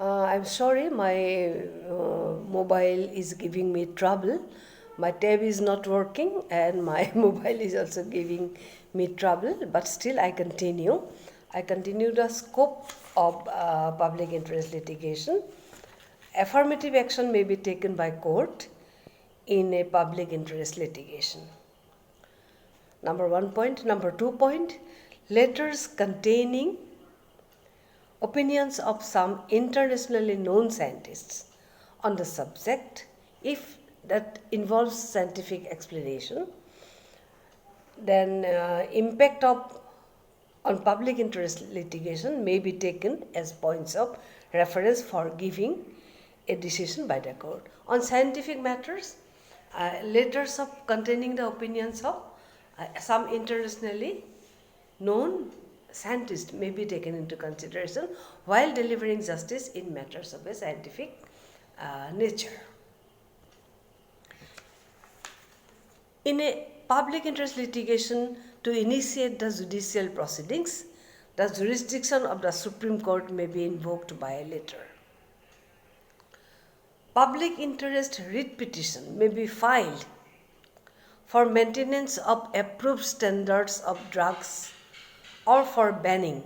I'm sorry, my mobile is giving me trouble. My tab is not working and my mobile is also giving me trouble, but still I continue. I continue the scope of public interest litigation. Affirmative action may be taken by court in a public interest litigation. Number 1 point. Number 2 point, letters containing opinions of some internationally known scientists on the subject, if that involves scientific explanation, then impact on public interest litigation may be taken as points of reference for giving a decision by the court. On scientific matters, letters containing the opinions of some internationally known scientists may be taken into consideration while delivering justice in matters of a scientific nature. In a public interest litigation, to initiate the judicial proceedings, the jurisdiction of the Supreme Court may be invoked by a letter. Public interest writ petition may be filed for maintenance of approved standards of drugs or for banning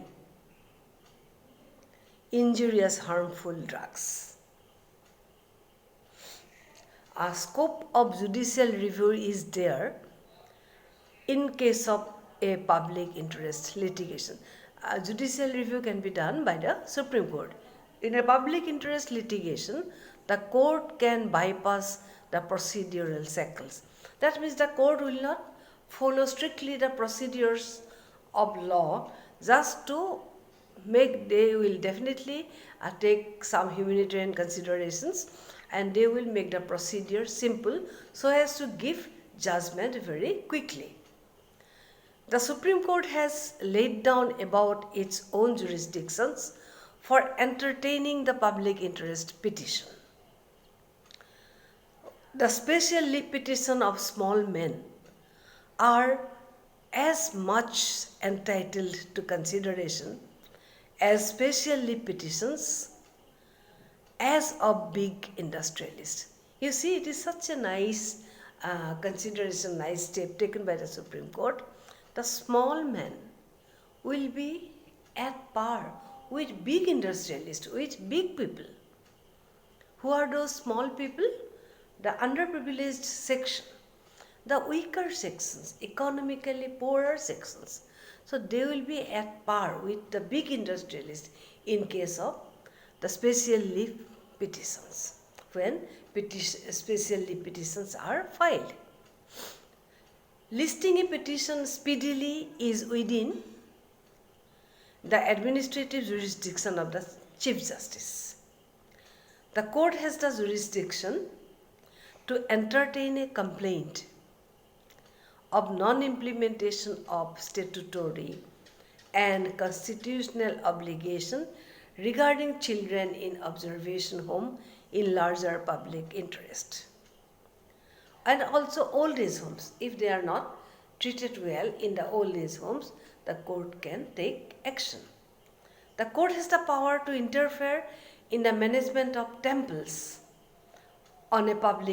injurious, harmful drugs. A scope of judicial review is there in case of a public interest litigation. Judicial review can be done by the Supreme Court. In a public interest litigation, the court can bypass the procedural cycles. That means the court will not follow strictly the procedures of law just to make, they will definitely take some humanitarian considerations and they will make the procedure simple so as to give judgment very quickly. The Supreme Court has laid down about its own jurisdictions for entertaining the public interest petition. The special leave petition of small men are as much entitled to consideration as special leave petitions as of big industrialists. You see, it is such a nice consideration, nice step taken by the Supreme Court. The small man will be at par with big industrialists, with big people. Who are those small people? The underprivileged section, the weaker sections, economically poorer sections. So they will be at par with the big industrialists in case of the special leave petitions, when special leave petitions are filed. Listing a petition speedily is within the administrative jurisdiction of the Chief Justice. The court has the jurisdiction to entertain a complaint of non-implementation of statutory and constitutional obligation regarding children in observation home in larger public interest. And also old age homes. If they are not treated well in the old age homes, the court can take action. The court has the power to interfere in the management of temples on a public